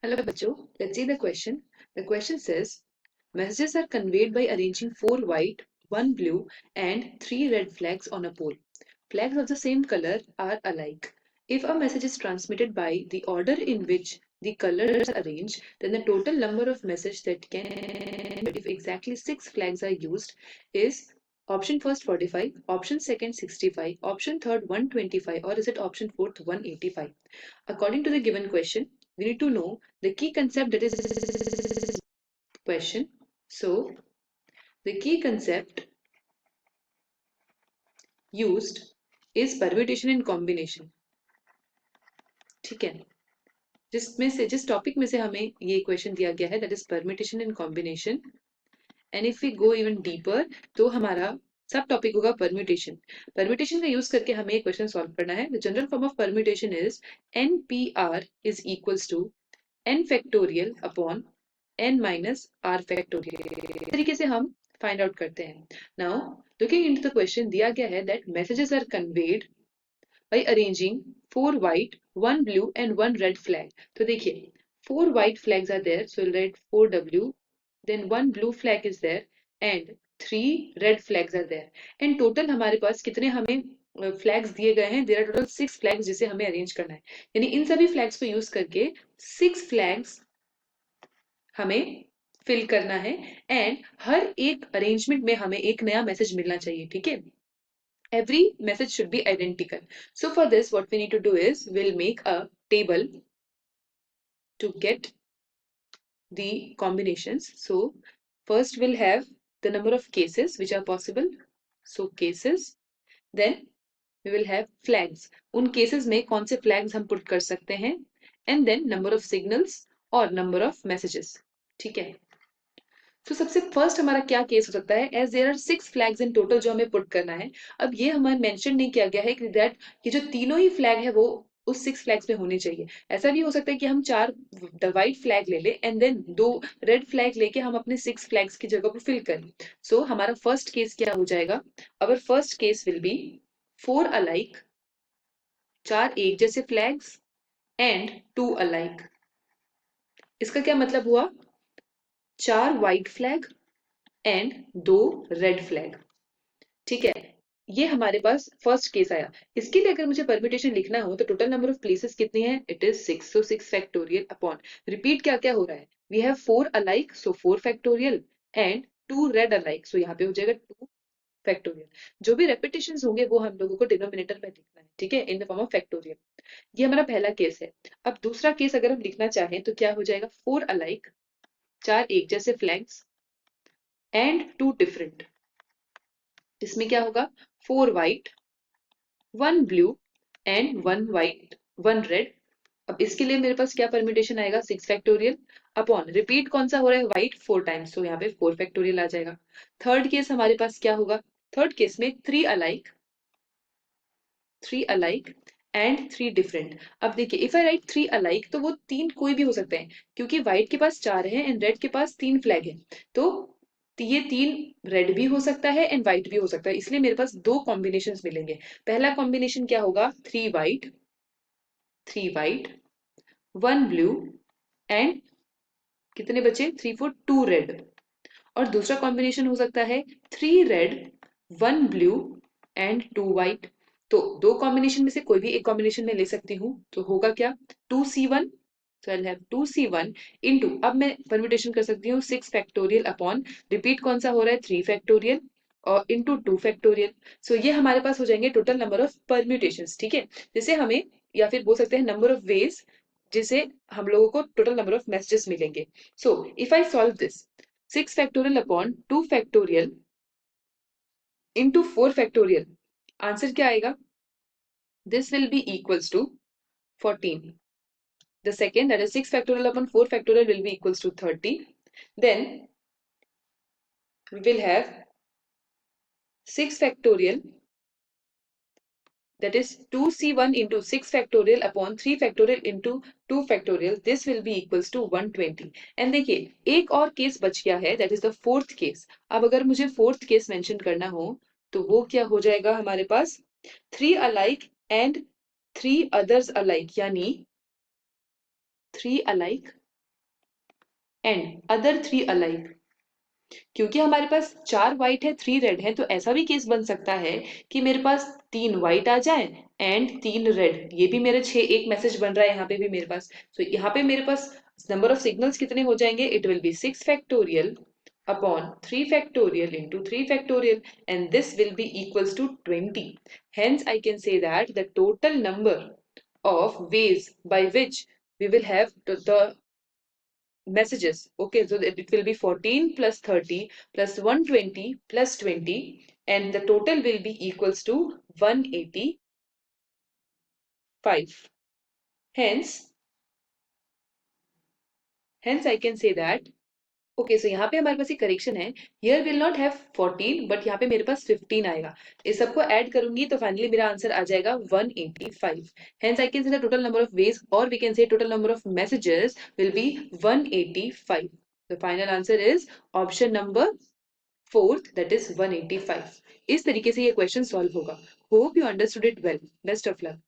Hello, Bacho. Let's see the question. The question says messages are conveyed by arranging 4 white, 1 blue, and 3 red flags on a pole. Flags of the same color are alike. If a message is transmitted by the order in which the colors are arranged, then the total number of messages that can if exactly 6 flags are used is option first 45, option second 65, option third 125, or is it option fourth 185? According to the given question, we need to know the key concept that is question. So the key concept used is permutation and combination. ठीक है, जिस topic में से हमें ये question दिया गया है that is permutation and combination. And if we go even deeper तो हमारा सब टॉपिक होगा परम्यूटेशन. परम्यूटेशन का यूज करके हमें ये क्वेश्चन सॉल्व करना है. The general form of permutation is NPR is equals to n factorial upon n minus r factorial. इस तरीके से हम फाइंड आउट करते हैं. Now looking into the question दिया गया है that messages are conveyed by arranging 4 white, 1 blue and 1 red flag. तो देखिए 4 white flags are there, so we'll write 4W, then 1 blue flag is there and 3 red flags are there. And total हमारे पास कितने हमें flags दिए गए हैं? There are total 6 flags जिसे हमें अरेंज करना है. यानी इन सभी फ्लैग्स को यूज करके 6 फ्लैग्स हमें फिल करना है एंड हर एक अरेंजमेंट में हमें एक नया मैसेज मिलना चाहिए. ठीक है, every message should be identical. So for this what we need to do is we'll make a table to get the combinations. So first we'll have the number of cases which are possible. So cases, then we will have flags. उन cases में कौन से flags हम put कर सकते हैं, and then number of signals और number of messages. ठीक है, तो सबसे फर्स्ट हमारा क्या केस हो सकता है? As there are 6 flags in total जो हमें पुट करना है. अब ये हमारा मेंशन नहीं किया गया है कि दैट ये जो तीनों ही फ्लैग है वो उस 6 फ्लैग्स में होने चाहिए. ऐसा भी हो सकता है कि हम 4 वाइट फ्लैग ले ले एंड देन 2 रेड फ्लैग लेके हम अपने 6 फ्लैग्स की जगह पर फिल करें. सो हमारा फर्स्ट केस क्या हो जाएगा? Our first case will be 4 alike, 4 एक जैसे फ्लैग्स एंड 2 अलाइक. इसका क्या मतलब हुआ? 4 white flag and 2 red flag. ठीक है, ये हमारे पास फर्स्ट केस आया. इसके लिए अगर मुझे परम्यूटेशन लिखना हो तो टोटल नंबर ऑफ प्लेसेस कितनी है? It is 6. So 6 factorial upon repeat क्या क्या हो रहा है? We have 4 alike, so 4 factorial and 2 red alike, so यहाँ पे हो जाएगा 2 फैक्टोरियल. जो भी रेपिटेशंस होंगे वो हम लोगों को डिनोमिनेटर में लिखना है. ठीक है, in the form of factorial. ये हमारा पहला केस है. अब दूसरा केस अगर हम लिखना चाहें तो क्या हो जाएगा? 4 अलाइक, 4 एक जैसे फ्लैग्स एंड 2 डिफरेंट. इसमें क्या होगा? 4 व्हाइट, 1 ब्लू एंड 1 रेड. अब इसके लिए मेरे पास क्या परम्यूटेशन आएगा? 6 फैक्टोरियल अपॉन रिपीट कौन सा हो रहा है? व्हाइट 4 टाइम्स, तो यहाँ पे 4 फैक्टोरियल आ जाएगा. थर्ड केस हमारे पास क्या होगा? थर्ड केस में 3 अलाइक, 3 अलाइक एंड 3 डिफरेंट. अब देखिए इफ आई राइट 3 अलाइक तो वो 3 कोई भी हो सकते हैं क्योंकि व्हाइट के पास 4 है एंड रेड के पास 3 फ्लैग है. तो ये 3 रेड भी हो सकता है एंड व्हाइट भी हो सकता है, इसलिए मेरे पास 2 कॉम्बिनेशन मिलेंगे. पहला कॉम्बिनेशन क्या होगा? 3 व्हाइट, 1 ब्लू एंड कितने बचे? 3 4 2 रेड. और दूसरा कॉम्बिनेशन हो सकता है 3 रेड, 1 ब्लू एंड 2 व्हाइट. तो 2 कॉम्बिनेशन में से कोई भी एक कॉम्बिनेशन में ले सकती हूँ. तो होगा क्या? 2C1. So I'll have 2C1 into, अब मैं परम्यूटेशन कर सकती हूँ 6 फैक्टोरियल अपॉन रिपीट कौन सा हो रहा है? 3 फैक्टोरियल और इंटू 2 फैक्टोरियल. सो ये हमारे पास हो जाएंगे टोटल नंबर ऑफ परम्यूटेशंस. ठीक है, जिसे हमें या फिर बोल सकते हैं नंबर ऑफ वेज जिसे हम लोगों को टोटल नंबर ऑफ मैसेजेस मिलेंगे. So if I solve this 6 factorial upon 2 factorial into 4 factorial, answer क्या आएगा? This will be equals to 14. The second, that is 6 factorial upon 4 factorial, will be equals to 30. Then we will have 6 factorial, that is 2C1 into 6 factorial upon 3 factorial into 2 factorial. This will be equals to 120. And देखिए एक और case बच गया है, that is the fourth case. अब अगर मुझे fourth case mention करना हो तो वो क्या हो जाएगा हमारे पास? 3 alike and 3 others alike, यानी 3 alike and other 3 alike. क्योंकि हमारे पास 4 व्हाइट है 3 रेड है, तो ऐसा भी केस बन सकता है कि मेरे पास 3 व्हाइट आ जाए एंड 3 रेड। ये भी मेरे 6 एक मैसेज बन रहा है यहाँ पे भी मेरे पास। तो यहाँ पे मेरे पास नंबर ऑफ सिग्नल्स कितने हो जाएंगे? It will be 6 factorial upon 3 factorial into 3 factorial, and this will be equals to 20. Hence I can say that the total number of ways by which we will have the messages. Okay, so it will be 14 plus 30 plus 120 plus 20, and the total will be equals to 185. Hence, hence I can say that. Okay so यहाँ पे हमारे पास एक correction है, here will not have 14 but यहाँ पे मेरे पास 15 आएगा। इस सबको ऐड करूंगी तो फाइनली मेरा आंसर आ जाएगा 185। Hence I can say the total number of ways और we can say total number of messages will be 185। The final answer is option number fourth, that is 185। इस तरीके से ये क्वेश्चन सॉल्व होगा। Hope you understood it well. Best of luck.